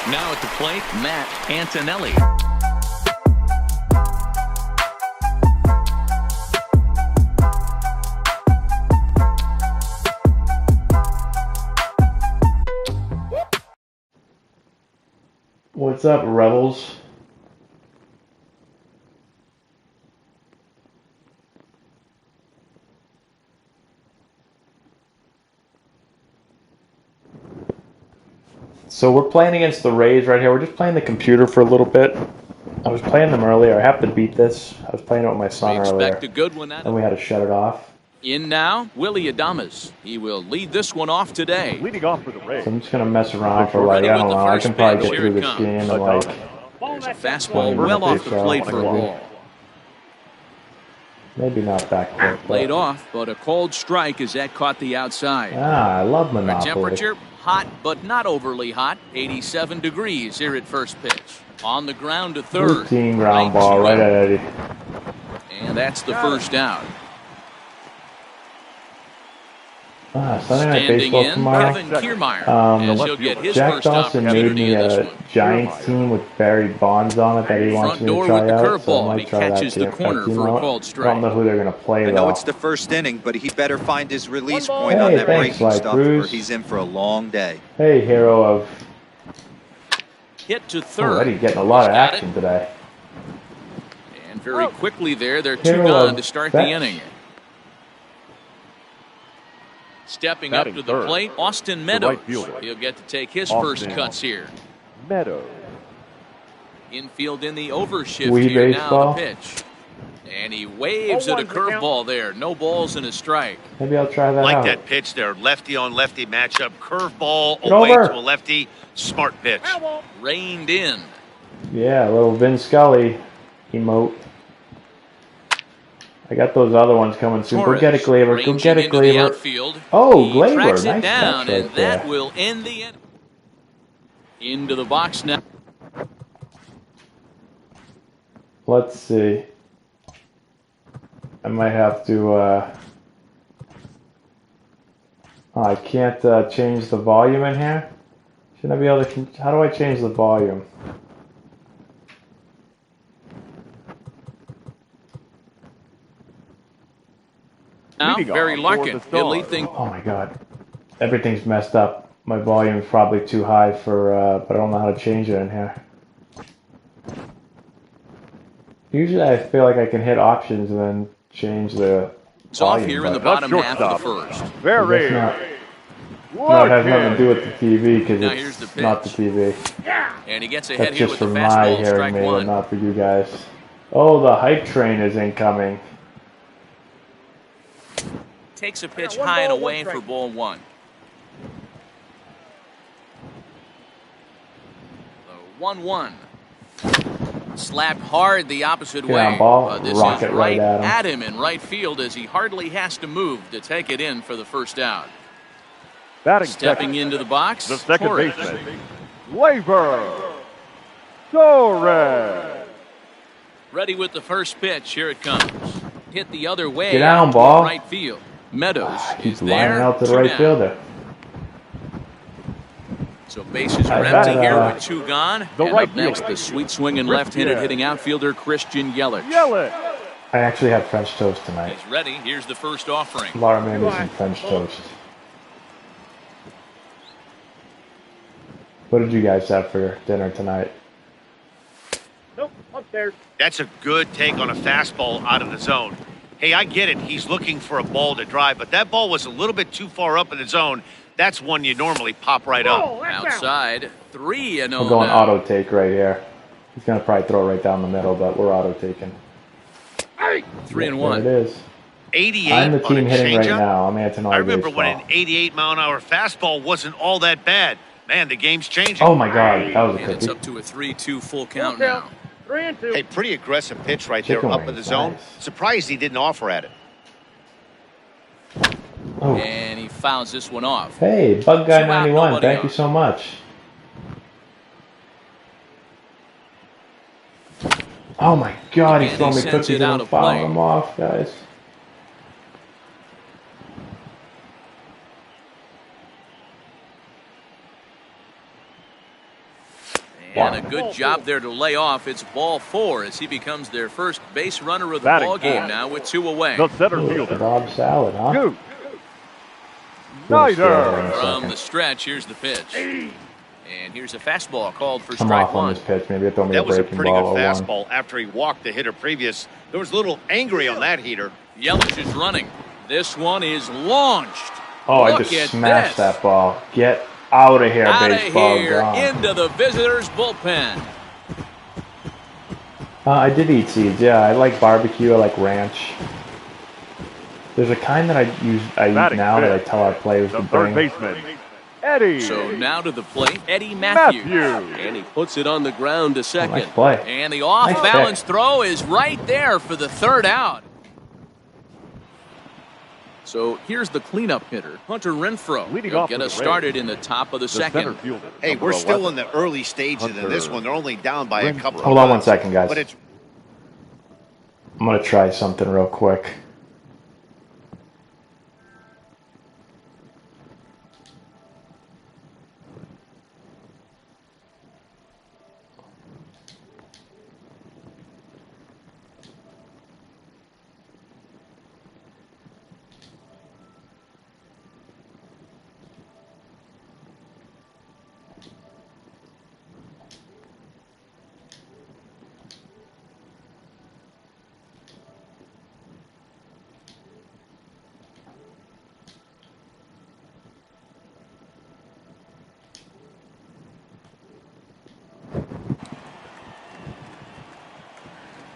Now at the plate, Matt Antonelli. What's up, Rebels? So we're playing against the Rays right here. We're just playing the computer for a little bit. I was playing them earlier. I have to beat this. I was playing it with my son earlier. A good one and we had to shut it off. In now, Willie Adames. He will lead this one off today. Leading off for the Rays. So I'm just going to mess around for like, I don't know. I can probably get through this game in like... There's a fastball well off the plate for a ball. Maybe not that quick. Played off, but a cold strike as that caught the outside. I love Monopoly. Temperature, hot but not overly hot. 87 degrees here at first pitch. On the ground to third. Routine ground ball right at Eddie. And that's the first out. Sunday Night Baseball tomorrow. Kevin Kiermaier, he'll get his Jack first Dawson made me a Giants team with Barry Bonds on it that he wants me to try out, so I might try that too. I don't know who they're going to play, though. I know it's the first inning, but he better find his release point on that breaking stuff, or he's in for a long day. Hey, hero of... Hit to third. Already getting a lot of action today. And very quickly there, they're two gone to start the inning. Stepping up to the plate, Austin Meadows. He'll get to take his first cuts here. Meadows. Infield in the overshift here now, the pitch. And he waves at a curveball there. No balls and a strike. Maybe I'll try that out. Like that pitch there. Lefty on lefty matchup. Curveball away to a lefty. Smart pitch. Reined in. Yeah, a little Vin Scully emote. I got those other ones coming soon. Go get it, Glaber. Go get it, Glaber. Oh, Glaber. Nice catch right there. And that will end the inning. Into the box now. Let's see. I might have to... I can't change the volume in here. Shouldn't I be able to... How do I change the volume? Now, Barry Larkin, he'll lead things. Oh my God, everything's messed up. My volume's probably too high for, but I don't know how to change it in here. Usually, I feel like I can hit options and then change the. It's off here in the bottom half of the first. Very. No, it has nothing to do with the TV because it's not the TV. And he gets ahead That's here just with for the my fastball, hearing, strike maybe, one. not for you guys. Oh, the hype train is incoming. Takes a pitch high and away for ball one. The 1-1. Slapped hard the opposite way. Ball, this rocket is right at him in right field as he hardly has to move to take it in for the first out. Stepping into the box, the second baseman, Gleyber Torres. Ready with the first pitch. Here it comes. Hit the other way. Get down, ball. Right field. Meadows He's is there. lining out to the right fielder. So bases are empty here with two gone. And up next, the sweet swinging left-handed hitting outfielder Christian Yelich. I actually had French toast tonight. He's ready. Here's the first offering. Laura made me some French toast. What did you guys have for dinner tonight? Nope, upstairs. That's a good take on a fastball out of the zone. Hey, I get it. He's looking for a ball to drive, but that ball was a little bit too far up in the zone. That's one you normally pop right up. Outside, 3-0. We're going auto take right here. He's going to probably throw it right down the middle, but we're auto taking. 3-1. There it is. 88 I'm the team on a hitting right changeup. now. I'm Antonelli. I remember when an 88-mile-an-hour fastball wasn't all that bad. Man, the game's changing. Oh my God, that was a And it's cookie. up to a 3-2 full count now. 3-2. Hey, pretty aggressive pitch right there up in the zone. Nice. Surprised he didn't offer at it. Oh. And he fouls this one off. Hey, Bug Guy Two out, 91, nobody thank on. you so much. Oh my God, he's And throwing he me sends cookies it and out I'm of fouling play. them off, guys. And a good job there to lay off. It's ball 4 as he becomes their first base runner of the ball game now with 2 away. The center fielder. Rob Salad, huh? Duke Snyder. From the stretch, here's the pitch. And here's a fastball called for I'm strike off 1. on this pitch. Maybe throw me That a was a breaking pretty good ball or one. fastball after he walked the hitter previous. There was a little angry on that heater. Yelich is running. This one is launched. Oh, Look I just at smashed this. that ball. Get out of here, Out of baseball. here, Gone. into the visitors' bullpen. I did eat seeds. Yeah, I like barbecue. I like ranch. There's a kind that I eat now that I tell our players to The third bring. baseman, Eddie. So now to the plate, Eddie Matthews. Matthews. And he puts it on the ground to second. Nice play. And the off-balance Nice throw is right there for the 3rd out. So here's the cleanup hitter, Hunter Renfroe. Leading He'll off get for us the started Rays, in the top of the center second. fielder, Hey, number we're still 11. in the early stages in this one. They're only down by a couple. Hold on one second, guys. But it's I'm going to try something real quick.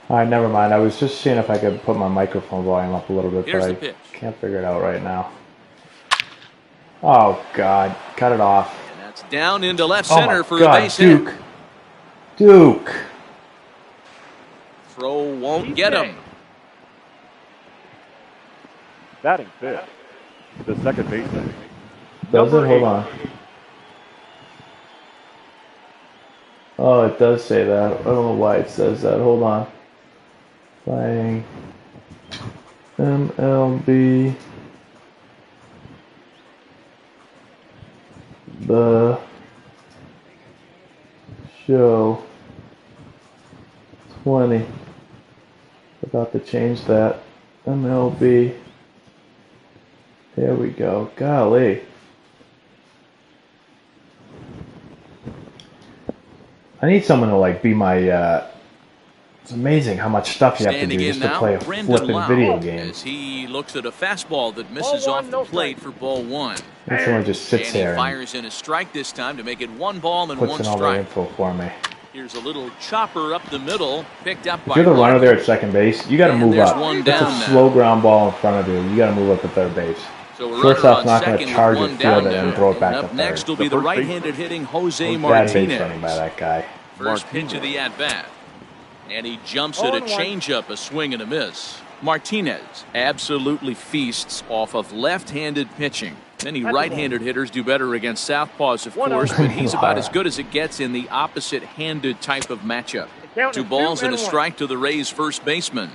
All right, never mind. I was just seeing if I could put my microphone volume up a little bit, Here's but the I pitch. can't figure it out right now. Oh, God. Cut it off. And that's down into left Oh, center my for God. a base hit. Duke. Duke. Throw won't get him. Batting fifth, the second baseman. Does it? Number Hold 8. on. Oh, it does say that. I don't know why it says that. Hold on. Playing MLB The Show 20. Forgot to change that. MLB. There we go. Golly. I need someone to like be my it's amazing how much stuff you have to do just to play a flipping video game. As he looks at a fastball that misses off the plate for ball 1. And someone just sits And there he and fires in a strike this time to make it 1 ball and puts 1 in all the strike. info for me. Here's a little chopper up the middle, picked up by If you're the runner Larkin. there at second base, you got to And move there's up. one That's down a now. slow ground ball in front of you. You got to move up to third base. So a runner Shortstop's on not going to second charge with it, one down field it, now. and throw it back And to up next third. will be the The first right-handed hitting Jose Bad base running by Martinez. that guy. First pitch of the at-bat. And he jumps at a changeup, a swing and a miss. Martinez absolutely feasts off of left-handed pitching. Many right-handed hitters do better against southpaws, of course, but he's about as good as it gets in the opposite-handed type of matchup. 2 balls and a strike to the Rays' first baseman.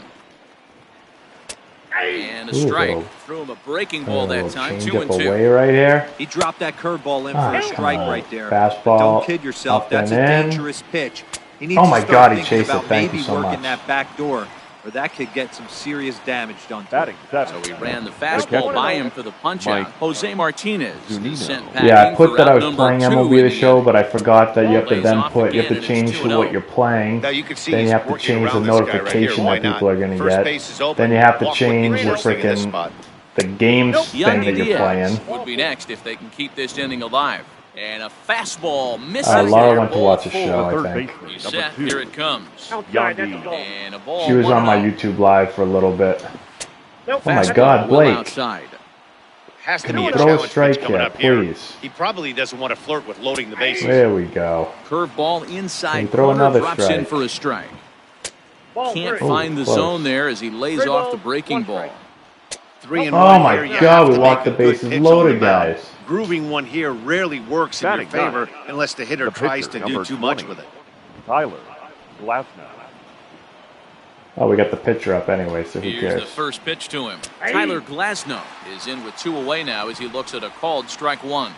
And a strike. Threw him a breaking ball that time, 2 and 2. Away right here. He dropped that curveball in for a strike right there. Fastball. But don't kid yourself. Up That's a and in. dangerous pitch. He needs Oh my to God, start he thinking chased it. about Thank you maybe so working much. that back door, or that could get some serious damage done to Batting him. seventh. So he ran the fastball by him for the punch-out. Jose Martinez is sent packing Yeah, I put for that I out was number playing 2 MLB in The Show, but I forgot that you have to Lays then off put, you have again, to and it's change 2-0. to what you're playing. Now you can see Then you he's have to working change the around this guy right here. notification Why that not? people are going to First get. base is open. Then you have to Walk with change the interesting in this freaking spot. the games Young thing that you're Diaz playing. would be next if they can keep this inning alive. And a fastball misses. Laura there, went to ball watch a 4. show, Third I think. baseman, He's number set. 2. Here it comes. Outside, that's a ball. And a ball. She was on my 1-0. YouTube Live for a little bit. Nope, Oh my that's a God, Well Blake. outside. Has to Can be you a throw a challenge strike pitch coming here, up here. please? He probably doesn't want to flirt with loading the bases. There we go. Curveball inside. Can you throw corner, another drops in strike? for a strike. Ball Can't 3. find the close. zone there as he lays 3 off the balls, breaking 1 ball. strike. 3 and Oh 1 my here. You God, have we to walked make a the good bases pitch loaded, on the mound. guys. Grooving one here rarely works in your Batting favor ninth. unless the hitter The tries pitcher, to do number too much 20. with it. Tyler Glasnow. Oh, we got the picture up anyway, so who Here's cares? the first pitch to him. Tyler Glasnow is in with 2 away now as he looks at a called strike 1.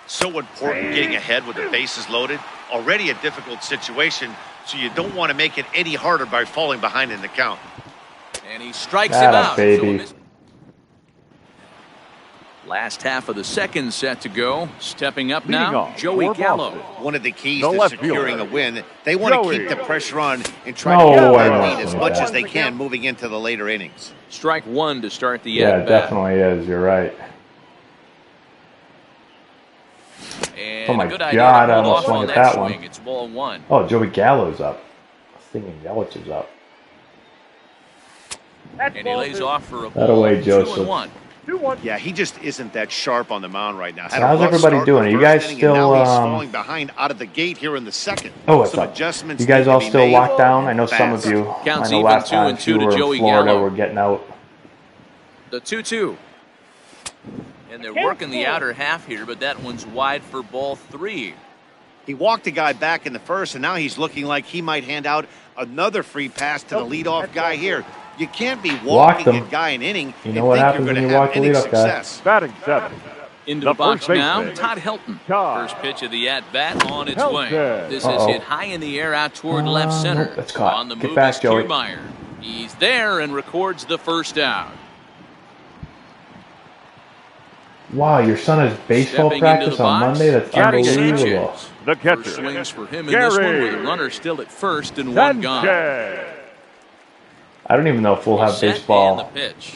So important getting ahead with the bases loaded. Already a difficult situation, so you don't want to make it any harder by falling behind in the count. And he strikes him out. Baby. So last half of the second set to go. Stepping up now, Joey Gallo. One of the keys to securing a win, they want to keep the pressure on and try to get the lead as much as they can moving into the later innings. Strike one to start the at-bat. Yeah, it definitely is. You're right. And oh my good God, I almost swung at that swing. one. It's ball one. Oh, Joey Gallo's up. I was thinking Yelich is up. And he lays off for a that away, Joseph. 2-1. Yeah, he just isn't that sharp on the mound right now. So how's everybody doing? Are you guys still falling behind out of the gate here in the second? Oh, what's up? You guys all still locked down? I know some of you. Counts I know even last time 2-2 you to were Joey in Florida, Gallo. we're getting out. The 2-2. And they're working the outer half here, but that one's wide for ball three. He walked a guy back in the first, and now he's looking like he might hand out another free pass to the leadoff guy here. You can't be walking a guy an inning you know what happens when you walk the leadoff guy. Batting seventh. Into the box now, Todd Helton. First pitch of the at-bat on its way. This is hit high in the air out toward left center. Nope, that's caught. On the Get move back, is Joey. Kiermaier. He's there and records the first out. Wow, your son has baseball Stepping practice on Monday? That's unbelievable. The catcher. First swings for him in this one with a runner still at first and one gone. I don't even know if we'll have baseball the pitch.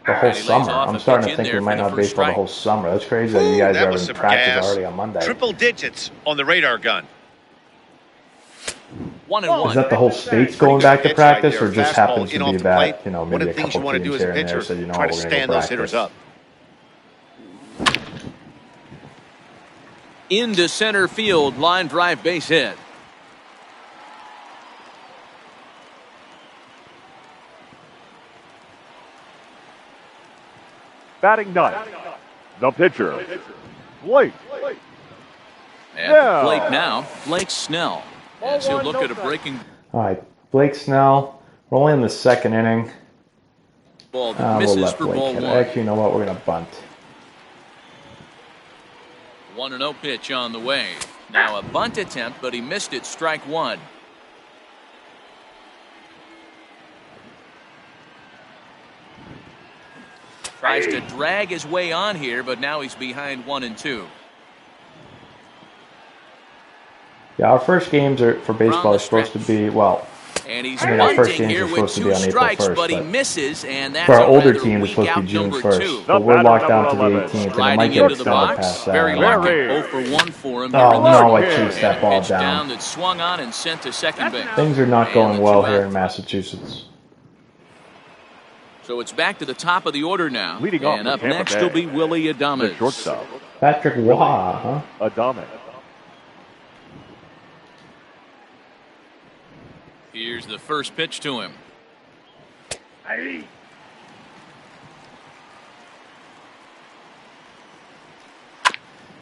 the whole summer. I'm starting to think we might not have baseball the whole summer. That's crazy that you guys are having practice already on Monday. Triple digits on the radar gun. 1-1. Is that the whole state's going back to practice, or just happens to be that, you know, maybe a couple teams here and there said, you know what, we're going to go practice. Into center field, line drive base hit. Batting ninth. The pitcher. Blake. At the plate now, Blake Snell. As he'll look at a breaking. All right, Blake Snell. We're only in the second inning. Ball that misses we'll let for Blake ball hit. one. Actually, you know what? We're going to bunt. 1-0 pitch on the way. Now a bunt attempt, but he missed it. Strike one. Tries to drag his way on here, but now he's behind 1-2. Yeah, our first games for baseball are supposed to be, well, and he's our first bunting games here are with supposed to be two on April strikes, 1st. but he misses, and that's for our a older rather teams, it's weak supposed to out be June number 1st. two. But we're locked down to the 18th, and it Riding might get into the extended box, past that. very I don't know. lucky. 0 for 1 for him. Oh, no, I chased And that a ball pitch down. that swung on and sent to second base. Things are not And going the well 2 here out. in Massachusetts. So it's back to the top of the order now. Leading off And for up Tampa next Bay, will be Willie The Adames. shortstop. Patrick Waugh, huh? Adames. Here's the first pitch to him.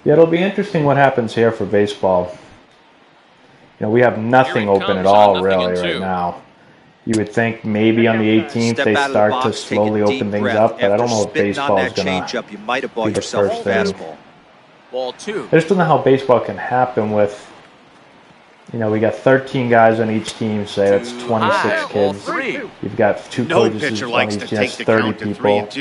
Yeah, it'll be interesting what happens here for baseball. You know, we have nothing open at all really right now. You would think maybe on the 18th they start to slowly open things up, but I don't know if baseball is going to you might have bought be the yourself first a thing. fastball. Ball 2. I just don't know how baseball can happen with, you know, we got 13 guys on each team, say that's 26 kids. Ball 3. You've got 2 No coaches pitcher on likes each to team, take that's the 30 count to people. 3-2,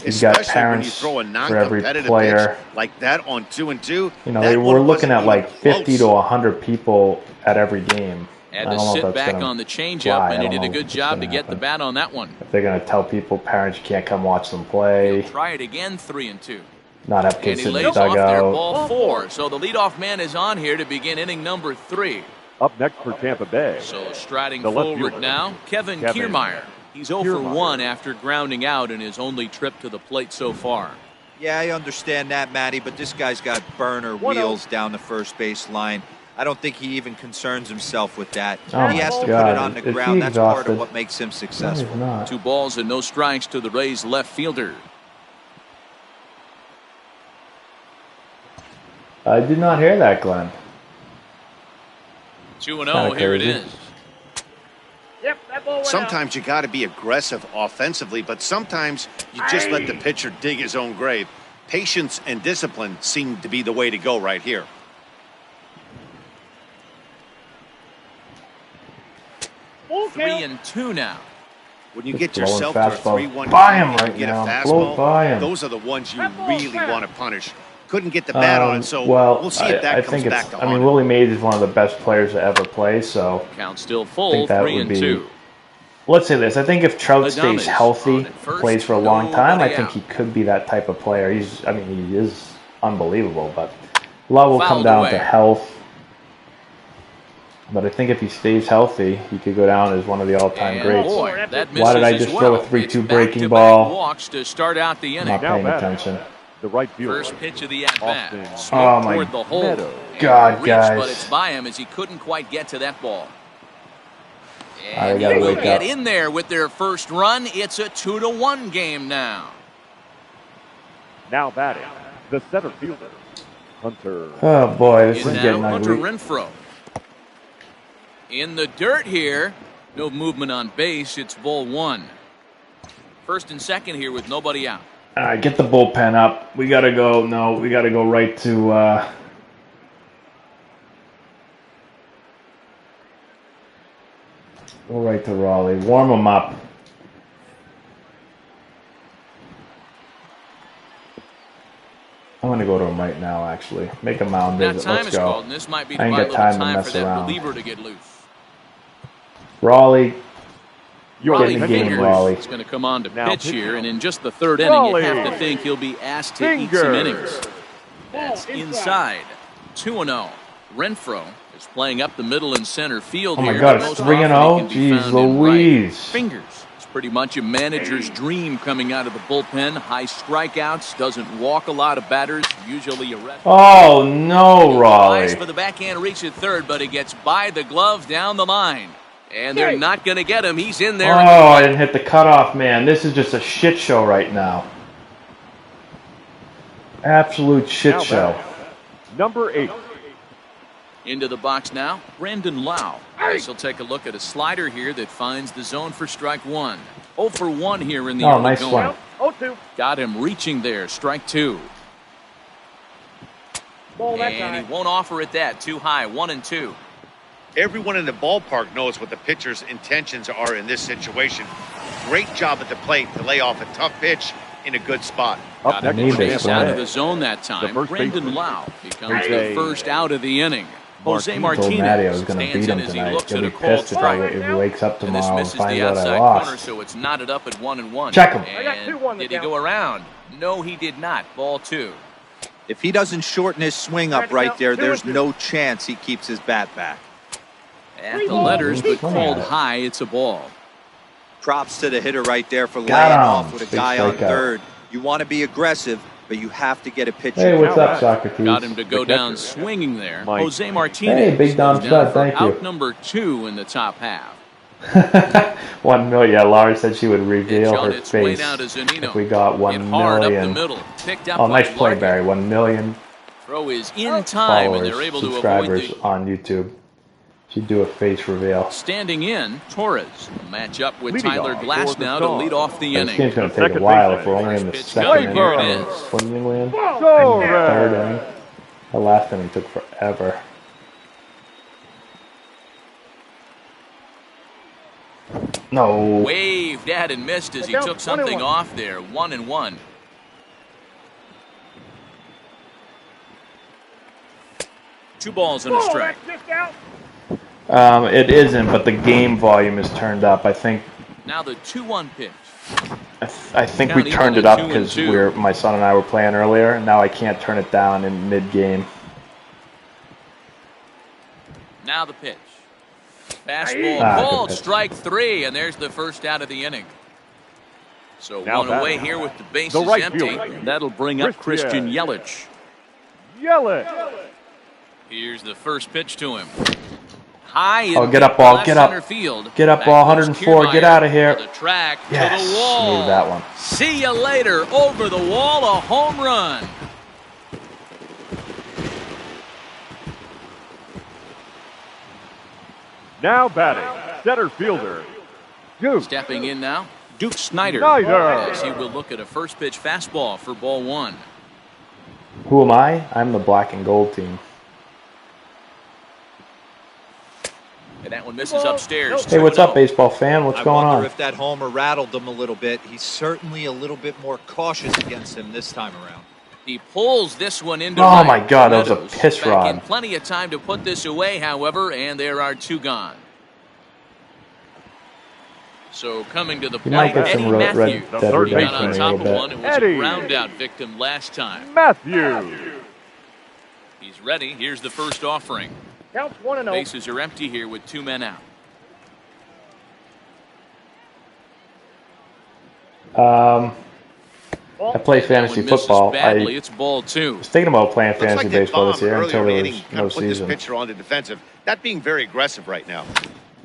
You've got especially when you parents throw a for every non-competitive player. pitch like that on 2-2. You know, That we're one looking at wasn't like even 50 close. to 100 people at every game. Had I to don't know if sit that's back gonna on the changeup, fly. and I he don't did a know good if job it's to gonna get the happen. bat on that one. If they're going to tell people, parents, you can't come watch them play, Try it again, 3-2. not have And kids he sit in the lays off there, dugout. ball 4. So the leadoff man is on here to begin inning number 3. Up next for Tampa Bay. So striding The left forward fielder, now, Kevin Kiermaier. He's 0 for 1 after grounding out in his only trip to the plate so far. Yeah, I understand that, Matty, but this guy's got burner wheels down the first base line. I don't think he even concerns himself with that. Oh He has my to God. put it on the Is he ground. That's part exhausted? of what makes him No, successful. he's not. 2 balls and no strikes to the Rays left fielder. I did not hear that, Glenn. 2-0, here it crazy. is. Yep, that ball went Sometimes you got to be aggressive offensively, but sometimes you just let the pitcher dig his own grave. Patience and discipline seem to be the way to go right here. Full 3-2 now. When you Just get blowing yourself to a fastball 3-1 by him and right you get now. a Blow by fastball, him. those are the ones you That ball's really foul. want to punish. Couldn't get the bat on, so well, we'll see if that I comes think back it's. to I haunt mean, him. Willie Mays is one of the best players to ever play, so Count still I full, think that would be. 3-2. Let's say this. I think if Trout Adames stays healthy, on at first, plays for a long time, I nobody think out. he could be that type of player. I mean, he is unbelievable, but a lot will come Fouled down away. to health. But I think if he stays healthy, he could go down as one of the all-time And greats. boy, that Why did I misses as just throw a well. 3-2 It's breaking back-to-back ball? walks to start out the I'm inning. not paying Now attention. The right fielder. First pitch of the at-bat. Austin. Smoke Oh, my toward the hole. Meadows. And God, reached, guys. but it's by him as he couldn't quite get to that ball. I And gotta he will wake get up. in there with their first run. It's a 2-1 game now. Now batting. The center fielder. Hunter. Oh boy, this In is now, getting Hunter ugly. Renfroe. In the dirt here. No movement on base. It's ball one. First and second here with nobody out. All right, get the bullpen up. We gotta go. No, we gotta go right to. Go right to Raleigh. Warm them up. I'm gonna go to him right now. Actually, make a mound That visit. time Let's is called, go. and this might be I the ain't right got little time to time mess for that around. reliever to get loose. Raleigh. You're Get in the game, fingers Raleigh. is going to come on to Now pitch pitch. here, and in just the third inning, you have to Raleigh. think he'll be asked to eat some Finger. innings. That's inside. 2-0. Renfroe is playing up the middle and center field Oh my here. God, but it's most 3-0? often he can be Jeez found in right. Louise. Fingers. It's pretty much a manager's dream coming out of the bullpen. High strikeouts, doesn't walk a lot of batters, usually a rest. Oh no, Flies Raleigh. for the backhand reach at third, but he gets by the glove down the line. And they're not going to get him. He's in there. Oh, I didn't hit the cutoff, man. This is just a shit show right now. Absolute shit Now show. batting. Number 8. Into the box now, Brandon Lau. As he'll take a look at a slider here that finds the zone for strike one. 0 for 1 here in the Oh, early nice going. one. 0-2. Got him reaching there, strike two. Ball that And he time. won't offer it that, too high, 1-2. Everyone in the ballpark knows what the pitcher's intentions are in this situation. Great job at the plate to lay off a tough pitch in a good spot. Up Got next him for to base Tampa out Bay. of the zone that time. first Brandon baseman. Lau becomes Jose the first out of the inning. Jose I told Matty I Martinez was going to stands beat in him as he tonight. looks He'll at be a called pissed if strike. he wakes up And this tomorrow and misses finds the out I outside lost. corner, so it's knotted up at 1-1. Check him. I got And 2-1 did the he go around? No, he did not. Ball two. If he doesn't shorten his swing up right there, there's no chance he keeps his bat back. At the letters, but Swing called at it. high. It's a ball. Props to the hitter right there for Got laying him. off with a Big guy on strikeout. third. You want to be aggressive, but you have to get a pitcher. Hey, what's Now up, batting. Socrates? Got him to go The down catcher. swinging there. Mike. Jose Martinez. Hey, Big Dom goes down Stud, for thank you. out number 2 in the top half. 1 million. Yeah, Laura said she would Pitch reveal on her its way face now to Zanino. if we got Hit 1 hard up the million. middle. Picked up Oh, by nice play, Larkin. Barry. 1 million Throw is in time, and they're followers, able to avoid subscribers the on YouTube. She'd do a face reveal. standing in. Torres will match up with Leading Tyler off Glass for the now to Stars. lead off the This inning. game's going to The take a second while baseman. if we're only in the Pitch second coming. inning. Here it or is. What inning we in? Go Third Red. inning. The last inning took forever. No. Waved at and missed as he Down took something 21. off there. 1-1. Two balls and a Ball, strike. that's just out. It isn't, but the game volume is turned up. I think Now the 2-1 pitch. I think we Count turned equal it to up 2-2. because my son and I were playing earlier, and now I can't turn it down in mid-game. Now the pitch. Fastball Ah, good called, pitch. strike 3, and there's the first out of the inning. So Now one away batting. here with the bases right empty. fielder. That'll bring up Christian. Christian Yelich. Yell it. Here's the first pitch to him. High Oh, in get up, ball, left get up. center field. Get up, Back ball, goes 104, get Kiermaier out of here. to the track, Yes, to the wall. needed that one. See you later. Over the wall, a home run. Now batting. Center fielder. Duke. Stepping in now, Duke Snyder. Snyder. As he will look at a first pitch fastball for ball one. Who am I? I'm the black and gold team. And that one misses upstairs. Hey, what's up, baseball fan? What's going on? I wonder if that homer rattled him a little bit. He's certainly a little bit more cautious against him this time around. He pulls this one into Oh right. my God, that was a Meadows piss back rod. in plenty of time to put this away, however, and there are 2 gone. So coming to the You might plate, get some Eddie red Matthews. dead third He got redemption on in a top little of one bit. and was Eddie. a ground-out victim last time. Matthew. He's ready. Here's the first offering. Counts 1-0. Bases are empty here with 2 men out. I play fantasy That one misses football. badly. I It's ball 2. was thinking about playing Looks fantasy like that baseball bomb this year earlier until in the there inning was kind no of put this season. pitcher on the defensive. Not being very aggressive right now.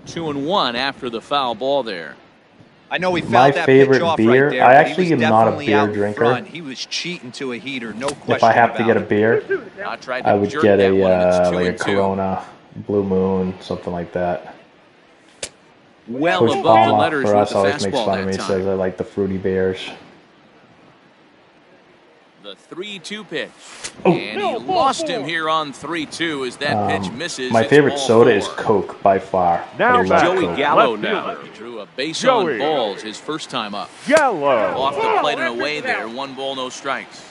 2-1 after the foul ball there. I know he fouled My that favorite pitch off beer- right there, I but actually he was am not a definitely beer out in drinker. front. He was cheating to a heater, no question If I have to about get a it. beer, I tried to I would jerk get that a one, and it's like a 2-2. Corona, Blue Moon, something like that. Well Coach above the Palma letters for with us the always makes fastball fun of me. that Says time. I like the fruity beers. The 3-2 pitch. Oh. And he lost him here on 3-2 as that pitch misses. My It's favorite ball soda 4. is Coke by far. Now I love back. Joey Coke. Gallo Left now. fielder. He drew a base Joey. on balls his first time up. Yellow. Off the plate and away there. 1 ball, no strikes.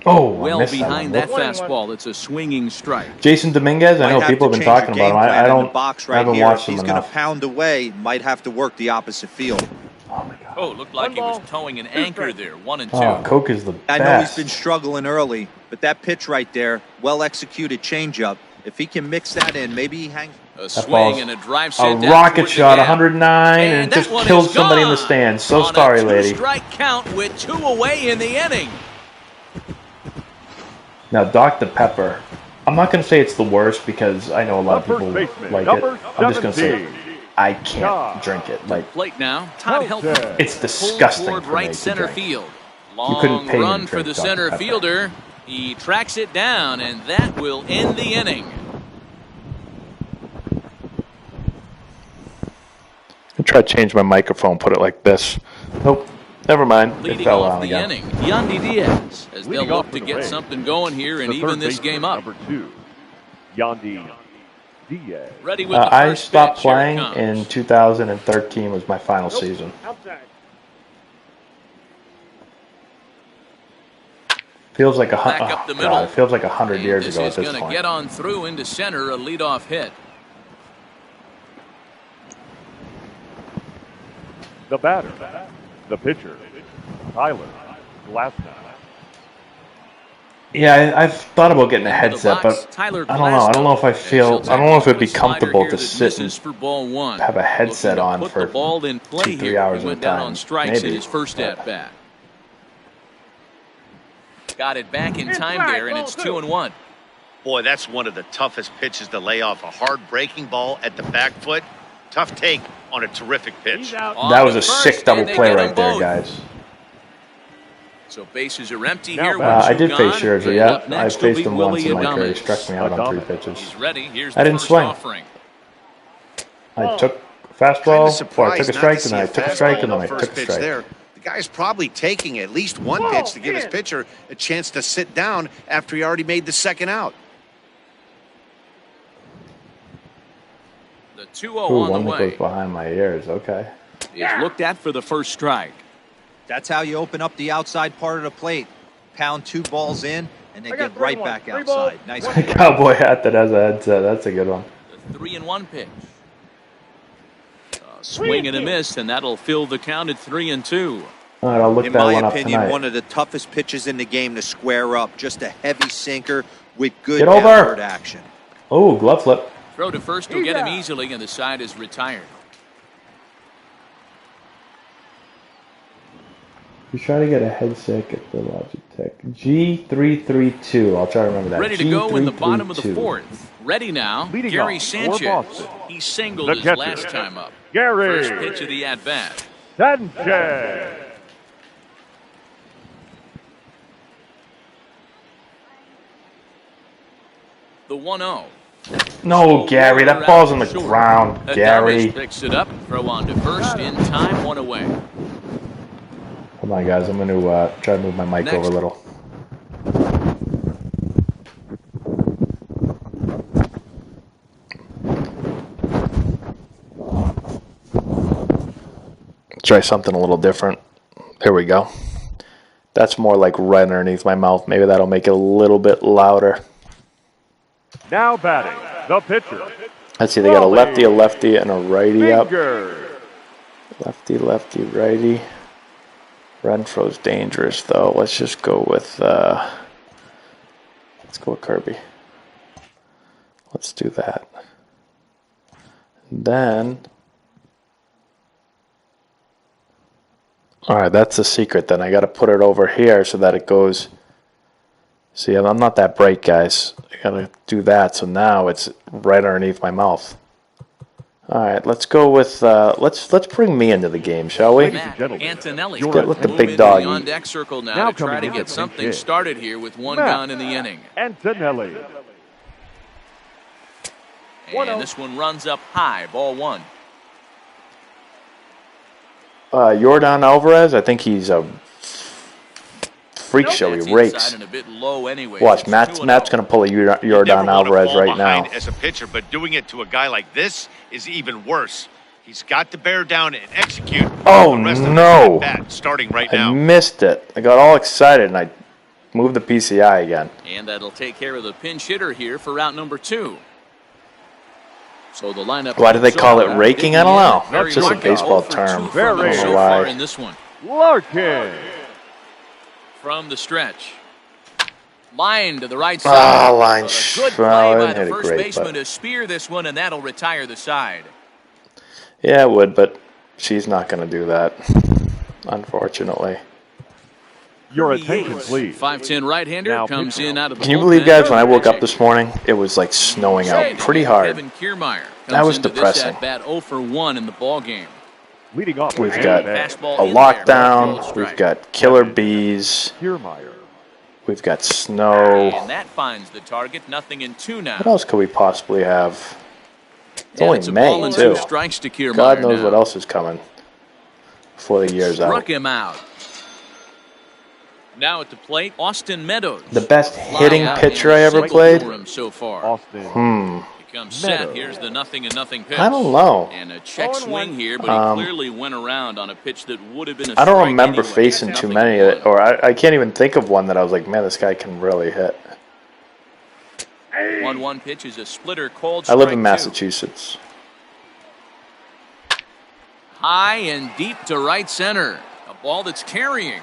Oh, I Well missed behind that that one. fastball. It's a swinging strike. Jason Dominguez. I Might know have people to have been change talking the about him. game I plan in don't. the box I right haven't here. watched If him he's going to enough. pound away, might have to work the opposite field. Oh my God. Oh, looked like he was towing an anchor there. 1-2. Oh, Coke is the I best. know he's been struggling early, but that pitch right there, well-executed changeup. If he can mix that in, maybe he hangs. A ball's swing and a drive A sent down rocket towards the shot, gap. 109, and it that just one killed is somebody in the gone stands. So on sorry, a lady. 2-strike count with 2 away in the inning. Now, Dr. Pepper. I'm not going to say it's the worst because I know a lot of First people baseman, like it. number I'm just going to say 17. I can't drink it. Like, Plate now. Todd Helton. Helton. it's disgusting Pulled for toward me right to center drink. field. You couldn't Long pay me to run for drink the Dr. center Pepper. fielder. He tracks it down, and that will end the inning. I tried to change my microphone, put it like this. Nope. Never mind. It Leading fell off down the again. inning, Yandy Diaz, as they'll Leading look off to for the get Rays, something going here and The even third this baseman, game up. Number 2, Yandy Diaz. Ready with the I first stopped pitch. Here it playing comes. in 2013 was my final season. Outside. Feels like Back up the middle. God, it feels like 100 And years this ago is at this going to point. get on through into center, a leadoff hit. The batter. The pitcher. Tyler Glasnow. Yeah, I've thought about getting a Into the headset, box, but Tyler I don't know. I don't know if I Glasnow. feel. And I she'll don't know if it'd be tackle with a comfortable slider to here that sit misses and for ball 1. have a headset Looking to on put for the ball in play 2-3 here. hours He at went a down time. on strikes Maybe. in his first But at bat. Got it back in time there, and it's 2-1. Boy, that's one of the toughest pitches to lay off. A hard breaking ball at the back foot. Tough take on a terrific pitch. He's out. On That was to a first, sick double and they play get them right there, both. guys. So bases are empty Now here. back. With I two did face gone. Scherzer, And yeah. up I next will faced be him once Willie in my career. He Adames. struck me out on 3 pitches. He's ready. Here's I the didn't first swing. offering. I took a fastball, Kinda or I surprised took a not strike, to and see then I a took a strike, fastball and then on I the took first a pitch strike. there. The guy's probably taking at least one pitch to give his pitcher a chance to sit down after he already made the second out. The 2-0 Ooh, on one the that way. goes behind my ears. Okay. Is looked at for the first strike. That's how you open up the outside part of the plate. Pound 2 balls in, and they I got get right 3-1. back 3 balls. outside. Nice. Cowboy hat that has a headset. That's a good one. The 3-1 pitch. A swing and a miss, and that'll fill the count at 3-2. All right, I'll look In that my one up opinion, tonight. one of the toughest pitches in the game to square up. Just a heavy sinker with good Get over. downward action. Oh, glove flip. Throw to first will get him easily, and the side is retired. You try to get a headset at the Logitech. G332. I'll try to remember that. Ready to go in the bottom of the G332. 4th. Ready now, Leading Gary off for Sanchez. Boston. He singled The his catcher, last time up. Gary First pitch of the at-bat. Sanchez. The 1-0. No, Gary, that ball's on the ground, Gary. Picks it up, throw on to first, in time, 1 away. Hold on, guys. I'm going to try to move my mic over a little. Try something a little different. There we go. That's more like right underneath my mouth. Maybe that'll make it a little bit louder. Now batting, the pitcher. Let's see, they got a lefty, and a righty up. Finger. Lefty, righty. Renfro's dangerous, though. Let's just go with Kirby. Let's do that. And then, all right, that's the secret. Then I got to put it over here so that it goes. See, I'm not that bright, guys. I got to do that. So now it's right underneath my mouth. All right, let's go with let's bring me into the game, shall we? Antonelli. Let the big dog on eat. deck circle now to try to get something started here with one gone in the inning. Antonelli. And this one runs up high, ball 1. Yordan Alvarez, I think he's a freak show. He rakes. Watch, Matt's going to pull a Yordan Alvarez right now. As a pitcher, but doing it to a guy like this is even worse. He's got to bear down and execute. Oh, the rest no. Of the bat starting right I now. missed it. I got all excited, and I moved the PCI again. And that'll take care of the pinch hitter here for route number 2. So the lineup. Why do they call it raking? I don't know. That's just a baseball term. Very so far in this one. Larkin. From the stretch. Line to the right side. Line. Good play by the first baseman to spear this one, and that'll retire the side. Yeah, it would, but she's not going to do that, unfortunately. Your attention, please. 5'10" right-hander comes in out of the Can you believe, guys, when I woke up this morning, it was like snowing out pretty hard. That was depressing. Bat 0 for 1 in the ball game. Leading off, we've got a lockdown. We've got killer bees. We've got snow. And that finds the target. Nothing in 2 now. What else could we possibly have? It's only May, too. To God knows what else is coming before the year's out. Struck him out. Now at the plate, Austin Meadows. The best hitting pitcher I ever played? So far. Austin. Comes set. Here's the 0-0 pitch. I don't know. And a check swing here, but he clearly went around on a pitch that would have been a I don't remember facing too many, or I can't even think of one that I was like, man, this guy can really hit. 1-1 pitch is a splitter called. I live in Massachusetts. High and deep to right center. A ball that's carrying.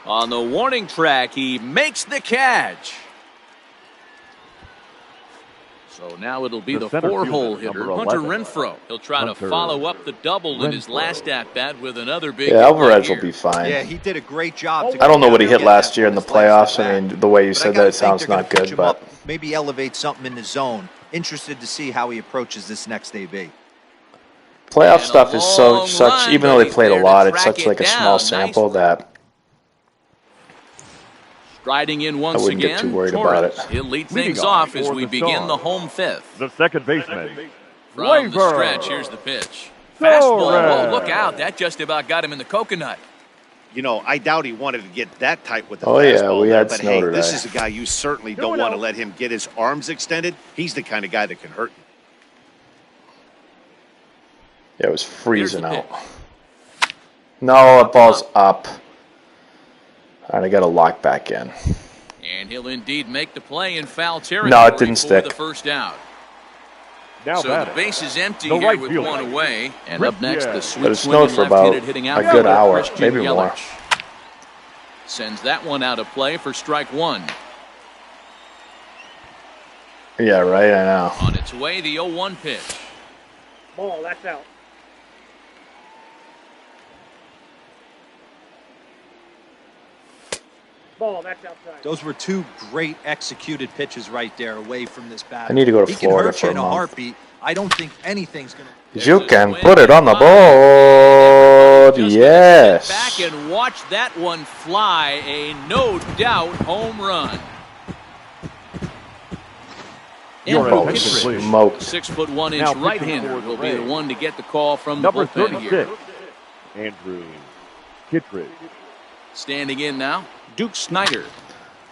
On the warning track, he makes the catch. So now it'll be the 4-hole hitter, Hunter Renfroe. He'll try to follow up the double in his last at-bat with another big. Yeah, Alvarez will be fine. Yeah, he did a great job. I don't know what he hit last year in the playoffs. I mean, the way you said that, it sounds not good, but maybe elevate something in the zone. Interested to see how he approaches this next AB. Playoff stuff is such. Even though they played a lot, it's such like a small sample that. Striding in once I wouldn't again, get too worried about it. He'll lead things off as we begin the home 5th. The second baseman. From the stretch, here's the pitch. Fastball, oh, look out. That just about got him in the coconut. You know, I doubt he wanted to get that tight with the Oh, fastball. yeah, we had but snow hey, today. this is a guy you certainly don't want to let him get his arms extended. He's the kind of guy that can hurt you. Yeah, it was freezing out. No, the ball's up. All right, I got to lock back in. And he'll indeed make the play in foul territory. No, it didn't stick. The first out. Now so the base is empty the here right with field. one away. And up next, the But sweet it snowed for about a good hour, maybe more. Sends that one out of play for strike 1. Yeah, right, I know. On its way, the 0-1 pitch. Ball, that's out. Ball, that's outside. Those were 2 great executed pitches right there away from this batter. I need to go to he can Florida hurt for you a in a month. heartbeat. I don't think anything's going to... You can put it on the board. Yes. Back and watch that one fly. A no doubt home run. Oh, smoked. 6'1" right-hander will be the one to get the call from the Number bullpen here. 36, Andrew Kittredge. Standing in now, Duke Snyder.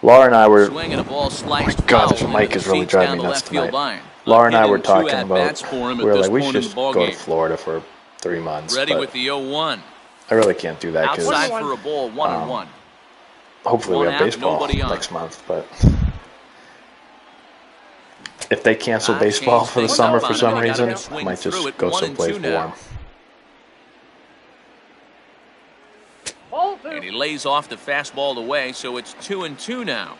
Laura and I were. Swinging a ball sliced My God, this foul mic into is the really seats driving down me the nuts left field tonight. line. Laura and I were Hit in talking two about. at-bats for him We at were this like, we point should in the just ball go to game. Florida for 3 months. Ready but with the 0-1. I really can't do that because Outside for a ball, 1-1. hopefully we One have out, baseball nobody on. next month. But if they cancel Ah, baseball changed for the things summer up for on some him. They got him reason, to swing I might through just it. go 1-2 someplace now. warm. Ball two. And he lays off the fastball away, so it's 2-2 now.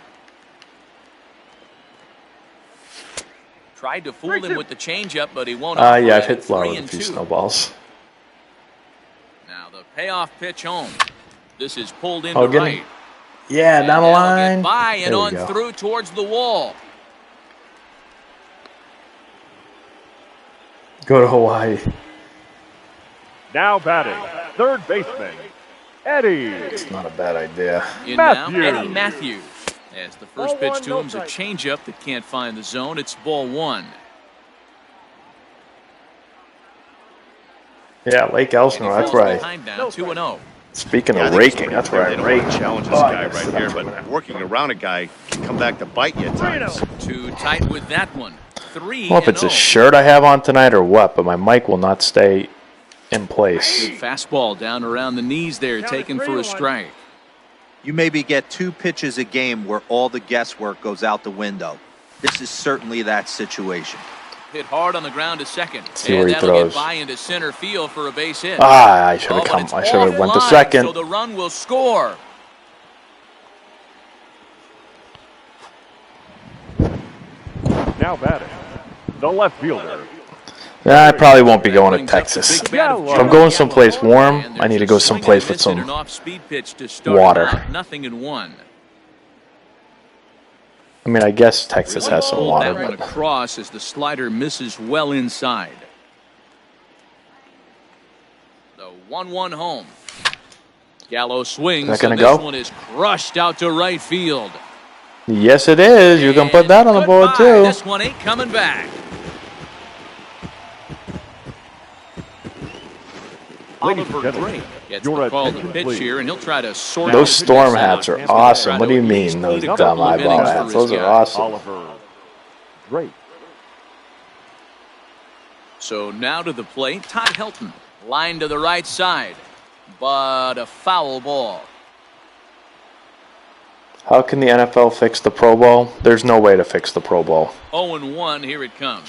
Tried to fool him with the changeup, but he won't. Yeah, offer I've it. hit Laura with a 3-2. few snowballs. Now the payoff pitch home. This is pulled into Oh, right. Yeah, down the And that'll line. get by and There we on go. through towards the wall. Go to Hawaii. Now batting, third baseman, Eddie. It's not a bad idea. In now, Matthews. Eddie Matthews. As the first Ball pitch one, to no him's a strike. changeup that can't find the zone. It's ball one. Yeah, Lake Elsinore. That's Falls right. behind now, 2-0. Speaking Yeah, I of think it's raking, pretty that's clear where they I don't rake. want to challenge this Oh, guy yes, right sit here, up for a but minute. working around a guy can come back to bite you at times. Too tight with that one. 3-0. I don't know if it's a shirt I have on tonight or what, but my mic will not stay in place. Fastball down around the knees there, taken for a strike. You maybe get 2 pitches a game where all the guesswork goes out the window. This is certainly that situation. Hit hard on the ground to second. See where And he that'll throws. get by into center field for a base hit. I should have but come. it's I should have went to offline, second. So the run will score. Now batting, the left fielder, I probably won't be That going to brings up the Texas. big bat of If If I'm Joe going someplace warm, And I need to there's go a swing someplace and with miss and some an off-speed pitch to start water. him out. 0-1. I mean, I guess Texas has some Pulled water, that one but across as the slider misses well inside. The 1-1 home. Gallo swings. Is that gonna and this go? one is crushed out to right field. yes, it is. You can put that on the board Goodbye. too. This one ain't coming back. Ladies and Oliver gentlemen, Drake gets your the call to attention, pitch please. here, and he'll try to sort Those out storm this hats out. are awesome. What do you mean, those Try to dumb at least eyeball need a couple of hats? Those innings are for this awesome. Oliver Drake. So now to the plate, Todd Helton. Line to the right side, but a foul ball. How can the NFL fix the Pro Bowl? There's no way to fix the Pro Bowl. 0-1, here it comes.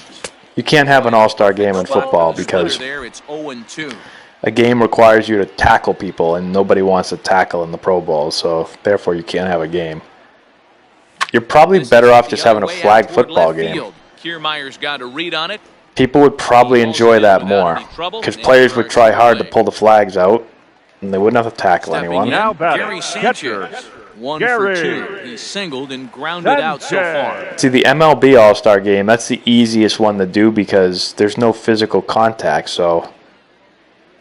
You can't have an all-star game in football because There, it's 0-2. a game requires you to tackle people, and nobody wants to tackle in the Pro Bowl, so therefore you can't have a game. You're probably This better is off the just having a other way flag out toward football left game. field. Kiermaier's got a read on it. People would probably enjoy that more because players would try hard to pull the flags out, and they wouldn't have to tackle Stepping anyone. in, Now batting, Gary catcher, Sanchez. 1 Gary for 2. He singled and grounded out so far. See, the MLB All-Star Game, that's the easiest one to do because there's no physical contact. So,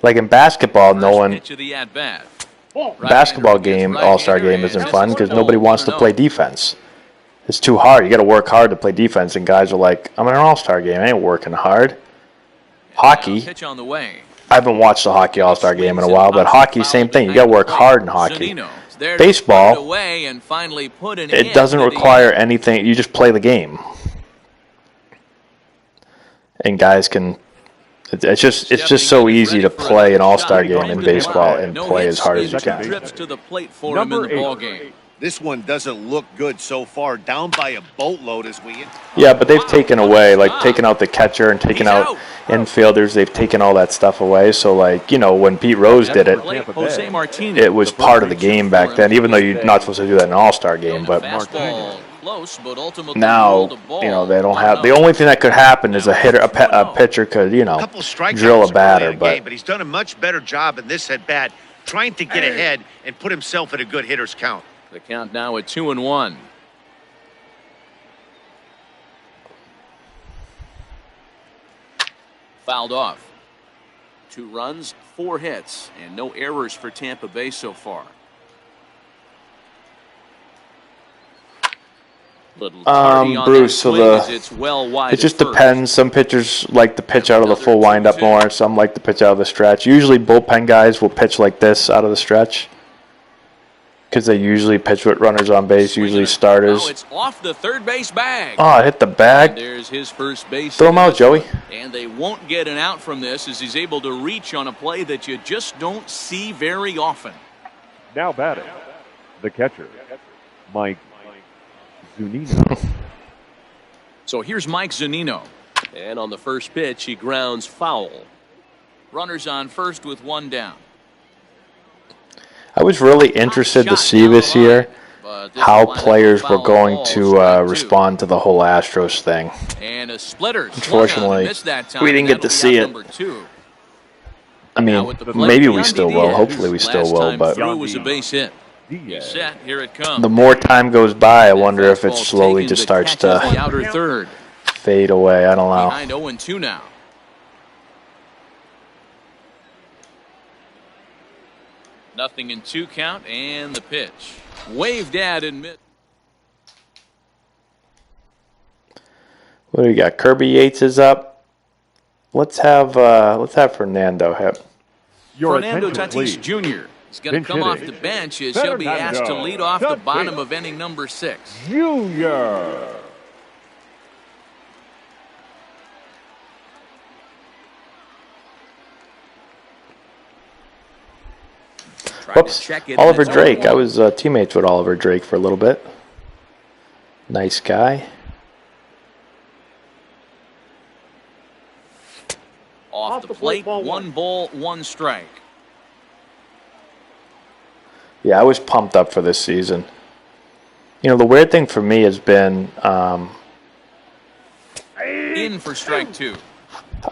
like in basketball, no First one pitch of the at-bat. basketball game All-Star Game isn't fun because nobody wants to play defense. It's too hard. You got to work hard to play defense, and guys are like, "I'm in an All-Star Game. I ain't working hard." Hockey, Pitch on the way. I haven't watched the Hockey All-Star Game in a while, but hockey, same thing. You got to work hard in hockey. Baseball, it doesn't require anything. You just play the game, and guys can. It's just so easy to play an All-Star Game in baseball and play as hard as you can. Number 8. This one doesn't look good so far, down by a boatload as we... Yeah, but they've taken away, like taken out the catcher and taken out infielders. They've taken all that stuff away. So, like, when Pete Rose did it, it was part of the game back then, even though you're not supposed to do that in an All-Star game. But now, they don't have. The only thing that could happen is a pitcher could, drill a batter. But he's done a much better job in this at-bat, trying to get ahead and put himself at a good hitter's count. The count now at 2-1. Fouled off. 2 runs, 4 hits, and no errors for Tampa Bay so far. Bruce, so it just depends. Some pitchers like to pitch out of the full windup more. Some like to pitch out of the stretch. Usually bullpen guys will pitch like this out of the stretch because they usually pitch with runners on base, usually starters. It's off the third base bag. Oh, hit the bag. And there's his first base. Throw him out, Joey. And they won't get an out from this as he's able to reach on a play that you just don't see very often. Now batting, the catcher, Mike Zunino. So here's Mike Zunino. And on the first pitch, he grounds foul. Runners on first with one down. I was really interested to see this year how players were going to respond to the whole Astros thing. And a splitter. Unfortunately, we didn't get to see it. I mean, maybe we still will. Hopefully we still will. But was a base hit. Set, here it comes. The more time goes by, I wonder if it slowly just starts to fade away. I don't know. Behind 0-2 now. Nothing in 2 count, and the pitch. Waved at in mid. What do we got? Kirby Yates is up. Let's have Fernando hit. Fernando Tatis Jr. is going to come off the bench as he'll be asked to lead off the bottom of inning number 6. Junior. Whoops, Oliver Drake. I was teammates with Oliver Drake for a little bit. Nice guy. Off the plate, 1 ball, 1 strike. Yeah, I was pumped up for this season. You know, the weird thing for me has been in for strike 2.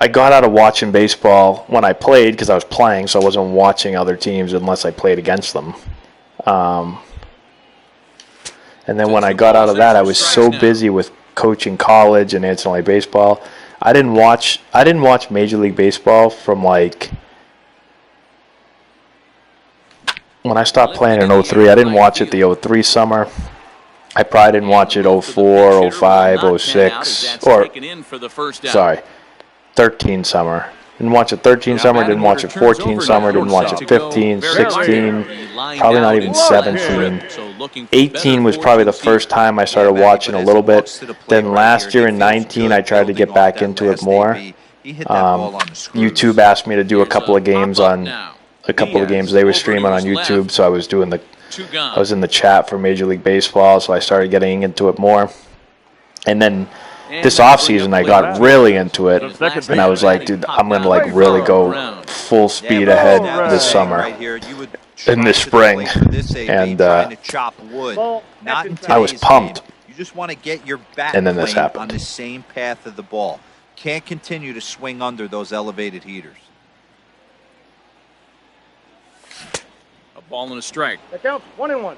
I got out of watching baseball when I played because I was playing, so I wasn't watching other teams unless I played against them. And then when I got out of that, I was so busy with coaching college and Antonelli baseball. I didn't watch Major League Baseball from like when I stopped playing in 03. I didn't watch it the 03 summer. I probably didn't watch it 04, 05, 06, or sorry, 13 summer. Didn't watch it 13 summer, didn't watch it 14 summer, didn't watch it 15, 16, probably not even 17. 18 was probably the first time I started watching a little bit. Then last year in 19, I tried to get back into it more. YouTube asked me to do a couple of games they were streaming on YouTube, so I was in the chat for Major League Baseball, so I started getting into it more. And then this offseason, I got really into it, and I was like, dude, I'm going to like really go full speed ahead this summer and this spring. And I was pumped. You just want to get your bat and then this happened. On the same path of the ball. Can't continue to swing under those elevated heaters. A ball and a strike. That counts 1-1.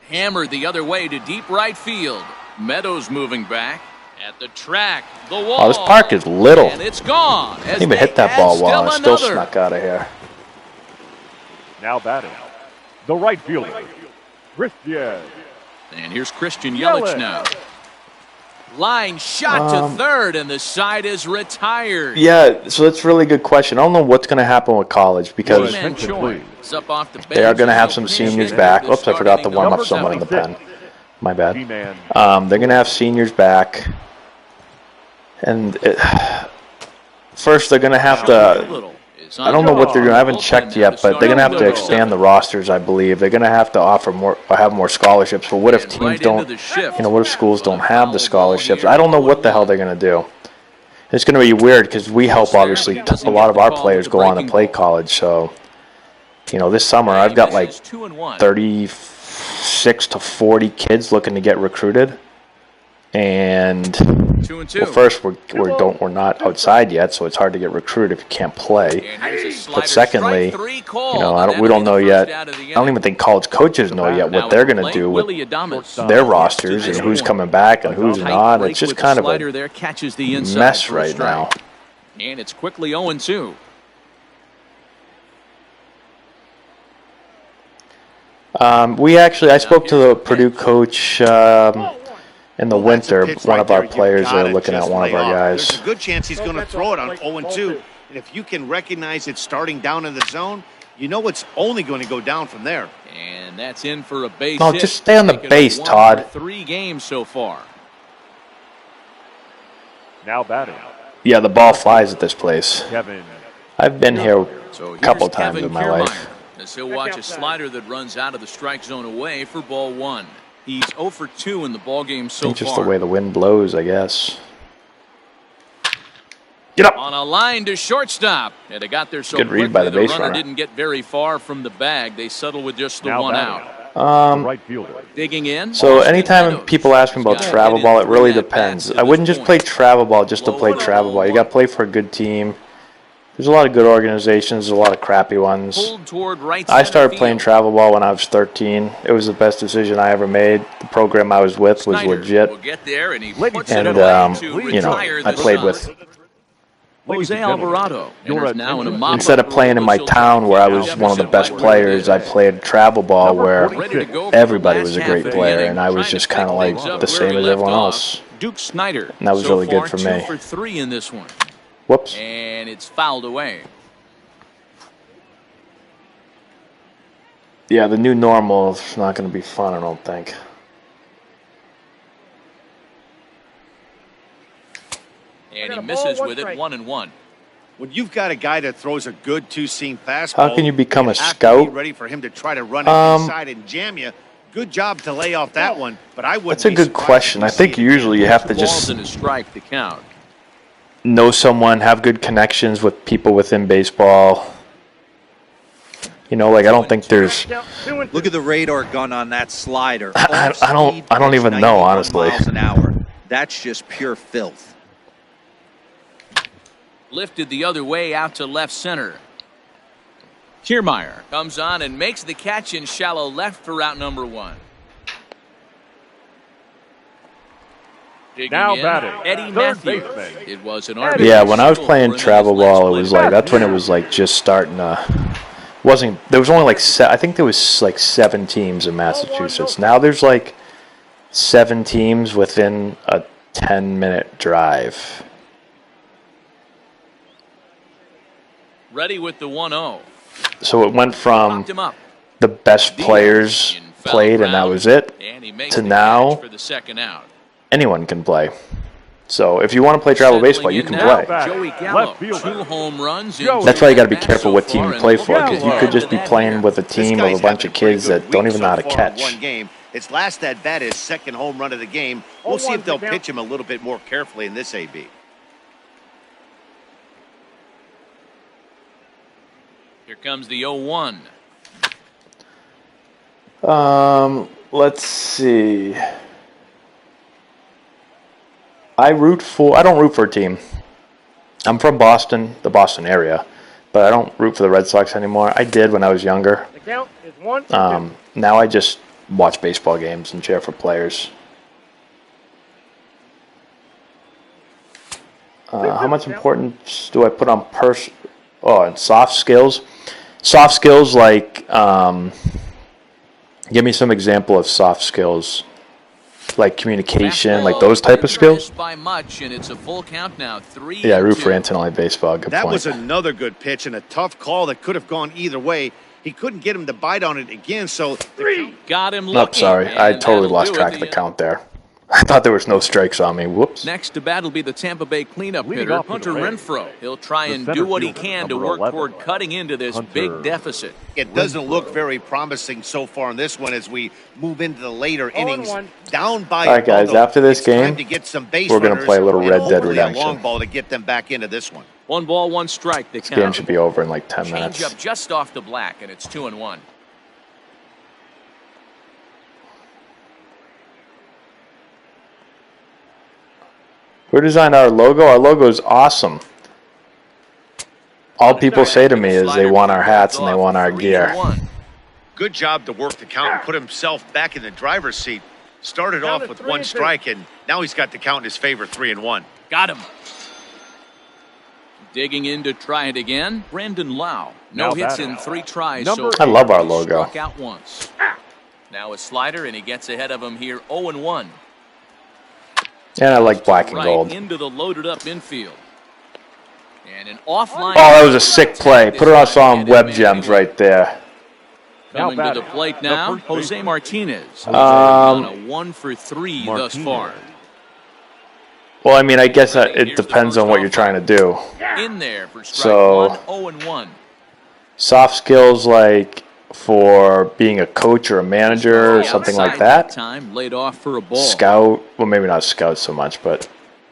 Hammered the other way to deep right field. Meadows moving back at the track. The wall. Oh, this park is little. And it's gone. I didn't even hit that ball well. I still snuck out of here. Now batting, the right fielder, Christian. And here's Christian Yelich now. Line shot to third, and the side is retired. Yeah, so that's a really good question. I don't know what's going to happen with college because they are going to have some seniors back. Oops, I forgot to warm up someone in the pen. My bad. They're going to have seniors back. And first they're going to have to... I don't know what they're doing. I haven't checked yet, but they're going to have to expand the rosters, I believe. They're going to have to have more scholarships. But what if teams don't, what if schools don't have the scholarships? I don't know what the hell they're going to do. It's going to be weird because we help, obviously, a lot of our players go on to play college. So, this summer I've got like 36 to 40 kids looking to get recruited. And well, first we're not outside yet, so it's hard to get recruited if you can't play. But secondly, we don't know yet. I don't even think college coaches know yet what they're going to do with their rosters and who's coming back and who's not. It's just kind of a mess right now. And it's quickly 0-2. I spoke to the Purdue coach in the winter. One of our players are looking at one of our guys. There's a good chance he's going to throw it on 0-2. And if you can recognize it starting down in the zone, you know it's only going to go down from there. And that's in for a base No, hit. just stay on the base, Todd. 3 games so far. Now batting. Yeah, the ball flies at this place. Kevin. I've been here So a couple here's times Kevin in my Kiermaier, life. as he'll watch a slider that runs out of the strike zone away for ball 1. He's 0 for 2 in the ballgame so Just far. the way the wind blows, I guess. Get up! On a line to shortstop. And it got there so Good read quickly by the base runner runner. didn't get very far from the bag. They settled with just the Now one batting. out. Right fielder. Digging in. So Austin anytime Meadows. people ask me about He's got travel hit ball, in it really 3 at-bats depends. to I wouldn't this just play point. travel ball just to play Low travel ball. You 1. got to play for a good team. There's a lot of good organizations. There's a lot of crappy ones. Pulled toward right I center started field. playing travel ball when I was 13. It was the best decision I ever made. The program I was with was Snyder legit. will get there, and he Ladies puts and it gentlemen, away to you know, retire I the played side. with. Ladies Jose and gentlemen, Alvarado your enters now in a attention, mop-up Instead of playing in my role. town where I was one of the best players, I played travel ball where Ready to go for everybody the was a last great half of the player, inning, and I was trying just to kind of pick like things up the where same we as left everyone off. else. Duke Snyder. And that was so really good far, for 2 me. for 3 in this one. Whoops. And it's fouled away. Yeah, the new normal is not going to be fun, I don't think. And he misses with it, 1-1. When you've got a guy that throws a good two-seam fastball, How can you become a have to scout? be ready for him to try to run it inside and jam you. Good job to lay off that one, but I wouldn't That's a be good surprised question. if I we think see it again. usually you have to 2 balls just and a strike to count. know someone, have good connections with people within baseball. You know, like I don't think there's. Look at the radar gun on that slider. I Off-speed don't pitch, even know, 91 honestly. miles an hour. That's just pure filth. Lifted the other way out to left center. Kiermaier comes on and makes the catch in shallow left for route number 1. Digging Now in, batting, Eddie third Matthews. baseman. It was an Yeah, when I was RBI playing single travel for him in his ball, it last was split. like that's when it was like just starting to. Wasn't there was only like I think there was like 7 teams in Massachusetts. Now there's like 7 teams within a 10-minute drive. Ready with the 1-0. So it went from Popped him up. the best players In foul played and that ground, was it and he makes to the now catch for the second out. anyone can play. So if you want to play travel baseball, you can Settling in play. now, Joey Gallo, Left fielder. 2 home runs. in That's why you got to be at-bats careful so what team far, you and play for, looking because you to could get just be that playing here. with a This team of guy's a bunch having of a pretty kids good that don't week even know how so to far in catch. one game. His last at bat is second home run of the game. We'll see if they'll pitch him a little bit more carefully in this AB. Here comes the 0-1. Let's see. I don't root for a team. I'm from Boston, the Boston area, but I don't root for the Red Sox anymore. I did when I was younger. The count is 1-2. Now I just watch baseball games and cheer for players. How much importance do I put on and soft skills? Soft skills like, give me some example of soft skills, like communication, like those type of skills. By much, and it's a full count now. 3-2. Yeah, I root for Antonelli baseball. Good That point. was another good pitch and a tough call that could have gone either way. He couldn't get him to bite on it again, so Got him Nope, looking. sorry. I and totally that'll lost do track it. of the count there. I thought there was no strikes on me. Whoops. Next to bat will be the Tampa Bay cleanup Leading hitter, off with Hunter the Rays, Renfroe. He'll try the and center do what he fielder, can to number work 11, toward cutting into this Hunter big deficit. it doesn't look very promising so far in this one as we move into the later innings. 0-1. Down by All right, guys, bundle. after this It's time game, to get some base we're gonna runners play a little and Red Dead hopefully a Redemption. long ball to get them back into this one. 1 ball, 1 strike. The This game count. should be over in like 10 Change minutes. up just off the black, and it's 2-1. Who designed our logo? Our logo is awesome. All people say to me is they want our hats and they want our gear. 3-1. Good job to work the count and put himself back in the driver's seat. Started Down off to with 3-2. 1 strike, and now he's got the count in his favor, 3-1. Got him. Digging in to try it again. Brandon Lau. No Now hits batting. in 3 tries Number so far. I love our He logo. Struck out once. Now a slider, and he gets ahead of him here, 0-1. And I like black and gold. Into the loaded up infield. And an offline. Oh, that was a sick play. Put us on web gems right there. Coming to the plate now, Jose Martinez. On a 1 for 3 thus far. Well, I mean, I guess it depends on what you're trying to do. In there for strike 1, 0-1. Soft skills like for being a coach or a manager or something like that. Time laid off for a ball. Scout, well, maybe not scout so much, but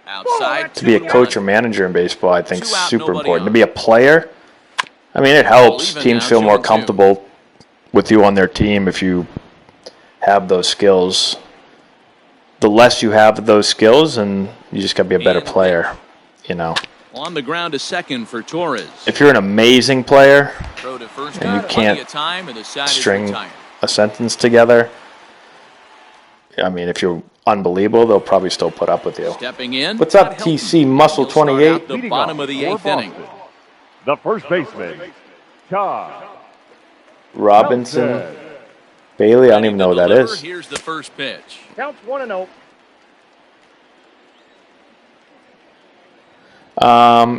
outside to be a coach or manager in baseball, I think is super important. To be a player, I mean, it helps. Teams feel more comfortable with you on their team if you have those skills. The less you have of those skills, and you just got to be a better player, you know. On the ground to second for Torres. If you're an amazing player and you can't string a sentence together, I mean, if you're unbelievable, they'll probably still put up with you. Stepping in. What's up, TC Muscle 28? The bottom of the 8th inning. The first baseman, Todd Robinson. Bailey, I don't even know who that is. Here's the first pitch. Counts 1-0.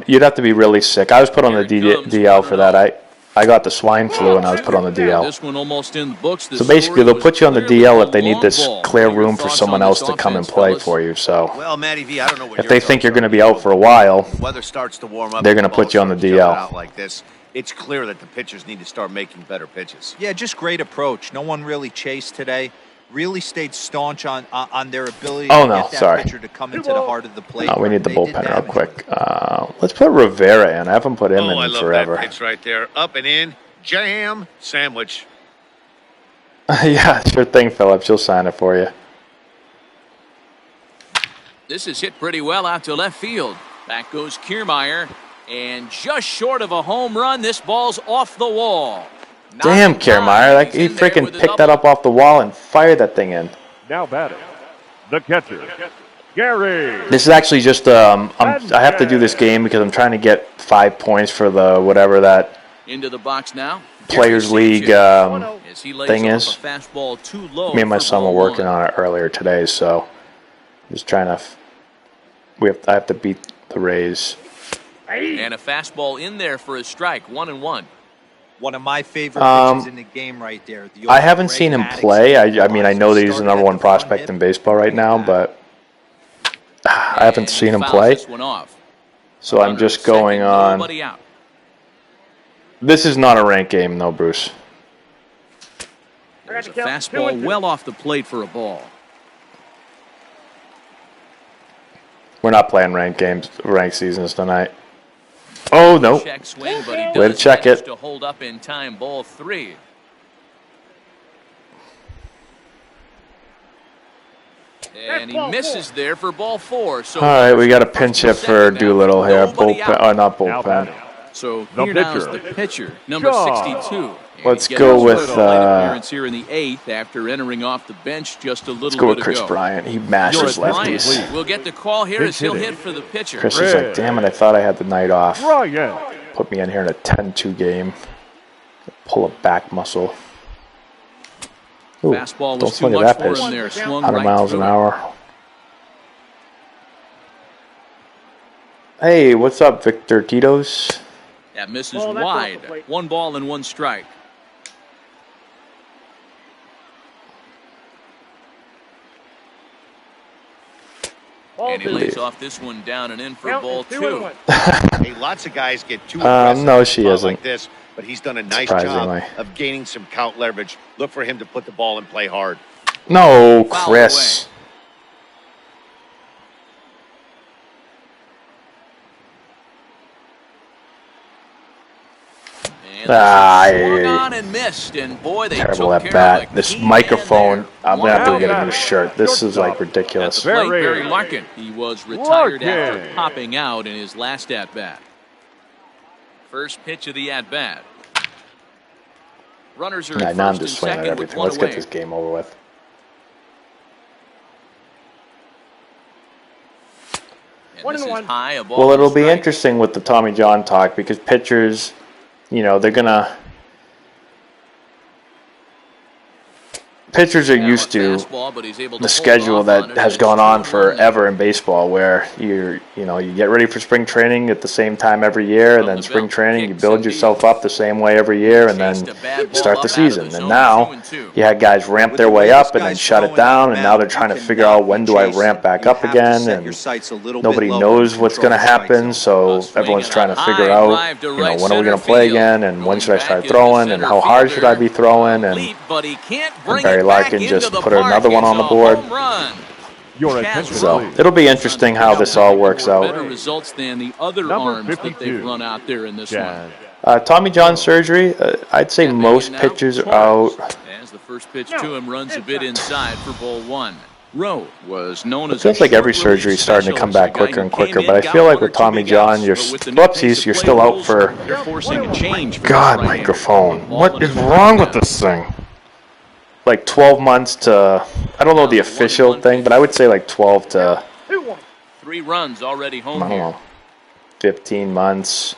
You'd have to be really sick. I was put on the DL for that. I got the swine flu and I was put on the DL. This one almost in the books. So basically, they'll put you on the DL if they need this clear room for someone else to come and play for you. So Well, Matty V, I don't know what if they think you're going to be out for a while, weather starts to warm up. they're going to put you on the DL. Out like this, it's clear that the pitchers need to start making better pitches. Yeah, just great approach. No one really chased today. Really stayed staunch on their ability to get that pitcher to come into the heart of the plate. We need the bullpen real quick. Let's put Rivera in. I haven't put him in I love forever. that pitch right there. Up and in. Jam. Sandwich. Yeah, sure thing, Phillips. She'll sign it for you. This is hit pretty well out to left field. Back goes Kiermaier. And just short of a home run, this ball's off the wall. Damn, Kiermaier. Like, he freaking picked that up off the wall and fired that thing in. Now batting, the catcher, Gary. This is actually just, I have to do this game because I'm trying to get 5 points for the whatever that into the box now. Players League thing is. Fastball too low. Me and my son were working on it earlier today, so I'm just trying to. I have to beat the Rays. And a fastball in there for a strike, 1-1. One of my favorite pitches in the game right there. I haven't seen him play. I mean, I know that he's the number 1 prospect in baseball right now, but I haven't seen him play. So I'm just going on. This is not a ranked game, though, Bruce. There's a fastball well off the plate for a ball. We're not playing ranked games, ranked seasons tonight. Oh, no. Way to check it. To hold up in time, ball 3. And he misses there for ball 4. So all right, we got a pinch hit for Doolittle here. Bullpen, not bullpen. So here now is the pitcher, number 62. Let's go with appearance here in the 8th after entering off the bench just a little bit ago. Let's go with Chris Bryant. He mashes lefties. We'll get the call here as he'll hit for the pitcher. Chris is like, damn it, I thought I had the night off. Put me in here in a 10-2 game. Pull a back muscle. Ooh, fastball don't swing at that pitch. 100 miles an hour. Hey, what's up, Victor Tito's? That misses wide. 1 ball and 1 strike. And he lays off this one down and in for ball 2. Hey, lots of guys get too aggressive no, she isn't. like this, but he's done a nice job of gaining some count leverage. Look for him to put the ball and play hard. No, Chris. On and missed, and boy, they terrible at bat. This microphone, I'm gonna have to get a new shirt. This is like ridiculous. Barry Larkin. He was retired after popping out in his last at bat. First pitch of the at bat. Runners are at now I'm first just and swinging at second everything. with Let's 1 get away. this game over with. And this is high, a ball Well, it'll be strike. interesting with the Tommy John talk because pitchers, you know, they're gonna pitchers are used to the schedule that has gone on forever in baseball, where you get ready for spring training at the same time every year, and then spring training you build yourself up the same way every year, and then you start the season. And now you had guys ramp their way up and then shut it down, and now they're trying to figure out when do I ramp back up again, and nobody knows what's going to happen, so everyone's trying to figure out, when are we going to play again, and when should I start throwing, and how hard should I be throwing, and Barry Larkin just put another one on the board. So it'll be interesting how this all works out. Better results than the other arms that they've run out there in this one. Tommy John surgery, I'd say most pitchers are out. As the first pitch to him runs a bit inside for ball one. Rowe was known as. It feels like every surgery is starting to come back quicker and quicker, but I feel like with Tommy John, you're still out for. God, microphone! What is wrong with this thing? Like 12 months to. I don't know the official thing, but I would say like 12 to. 3 runs already home. I don't know. 15 months,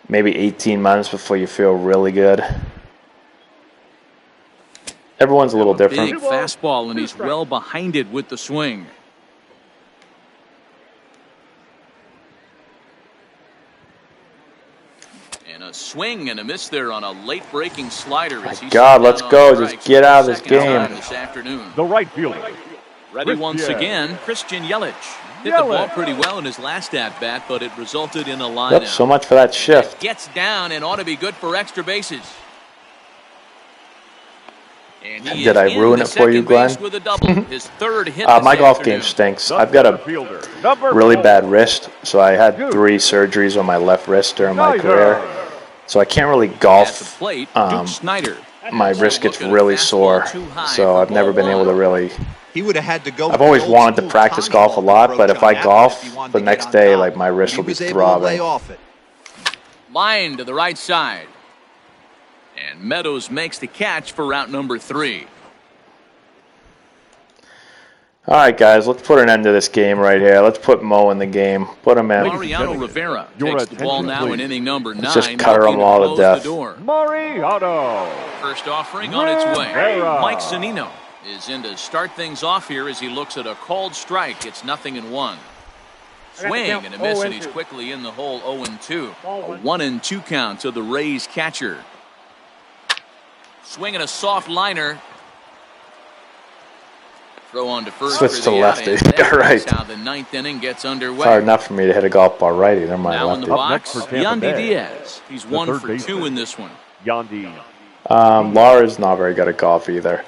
maybe 18 months before you feel really good. Everyone's a little different. Big fastball, and he's well behind it with the swing. And a swing and a miss there on a late breaking slider. My God, let's go. Just get out of this game. This afternoon. The right fielder. Ready once again, Christian Yelich. Hit the ball pretty well in his last at-bat, but it resulted in a lineup. Yep, so much for that shift. Gets down and ought to be good for extra bases. Did I ruin it for you, Glenn? His third hit my golf game stinks. I've got a really bad wrist, so I had 3 surgeries on my left wrist during my career. So I can't really golf. My wrist gets really sore, so I've never been able to really. He would have had to go. I've always wanted to practice golf a lot, but if I golf, the next day, like, my wrist will be throbbing. Line to the right side. And Meadows makes the catch for route number 3. All right, guys, let's put an end to this game right here. Let's put Mo in the game. Put him in. Mariano Rivera takes the ball now in inning number 9. Let's just cutter them all to death. Mariano. First offering on its way. Mike Zunino is in to start things off here as he looks at a called strike. It's 0-1. Swing and a miss, and he's quickly in the hole 0-2. A 1-2 count to the Rays catcher. Swinging a soft liner. Throw on to first. Switch to lefty. Right. How the 9th inning gets underway. It's hard enough for me to hit a golf ball righty. Never mind now lefty. in the box, Yandy Diaz. He's 1 for 2 in this one. Yandy. Laura's not very good at golf either.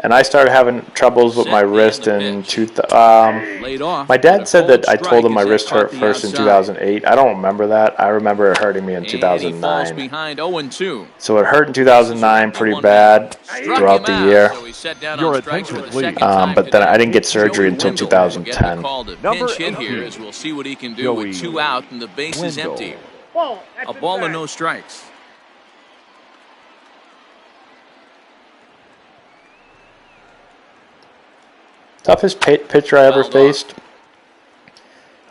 And I started having troubles with my wrist in my dad said that I told him my wrist hurt first in 2008. I don't remember that. I remember it hurting me in 2009. So it hurt in 2009 pretty bad throughout the year. But then I didn't get surgery until 2010. Pinch hit here as we'll see what he can do with 2 out and the base is empty. A ball and no strikes. Toughest pitcher I ever faced.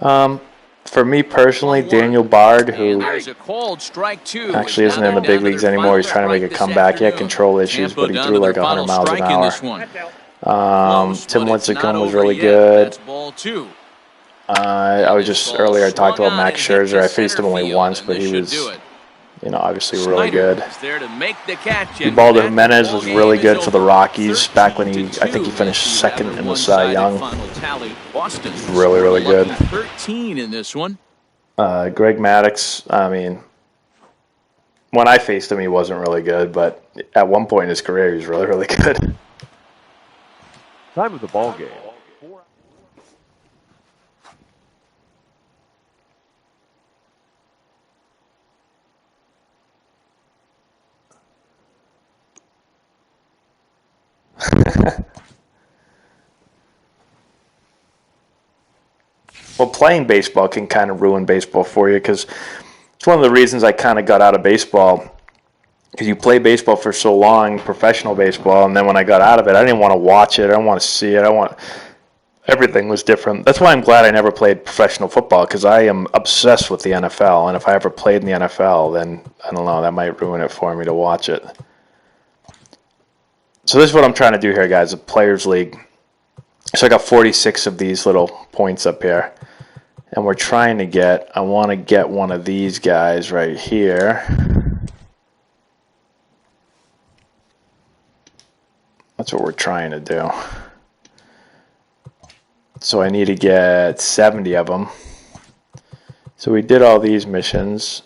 For me personally, Daniel Bard, who actually isn't in the big leagues anymore. He's trying to make a comeback. He had control issues, but he threw like 100 miles an hour. Tim Lincecum was really good. I was just earlier I talked about Max Scherzer. I faced him only once, but he was, obviously really good. Ubaldo Jimenez was really good for the Rockies back when I think he finished 2nd in the Cy Young. Really, really good. 13 in this one. Greg Maddux, when I faced him, he wasn't really good, but at one point in his career, he was really, really good. Time of the ball game. Well, playing baseball can kind of ruin baseball for you, because it's one of the reasons I kind of got out of baseball. Because you play baseball for so long, professional baseball, and then when I got out of it, I didn't want to watch it. I didn't want to see it. Everything was different. That's why I'm glad I never played professional football, because I am obsessed with the NFL. And if I ever played in the NFL, then I don't know, that might ruin it for me to watch it. So this is what I'm trying to do here, guys, a Players League. So I got 46 of these little points up here. And we're trying to get, I want to get one of these guys right here. That's what we're trying to do. So I need to get 70 of them. So we did all these missions.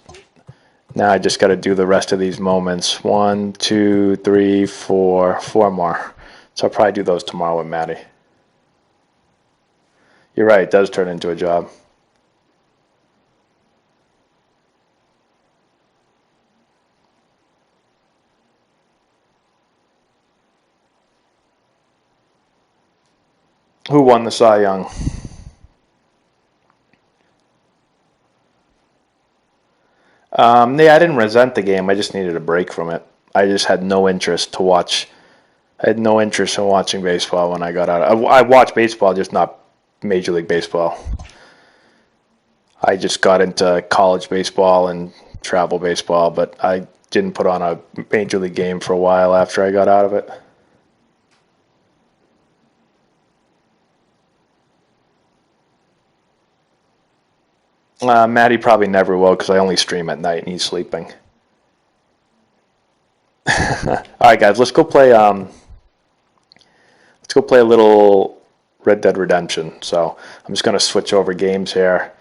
Now I just got to do the rest of these moments. 1, 2, 3, 4, 4 more. So I'll probably do those tomorrow with Maddie. You're right, it does turn into a job. Who won the Cy Young? Yeah, I didn't resent the game. I just needed a break from it. I just had no interest to watch. I had no interest in watching baseball when I got out. I watched baseball, just not Major League Baseball. I just got into college baseball and travel baseball, but I didn't put on a Major League game for a while after I got out of it. Maddie probably never will because I only stream at night and he's sleeping. All right, guys, let's go play. Let's go play a little Red Dead Redemption. So I'm just going to switch over games here.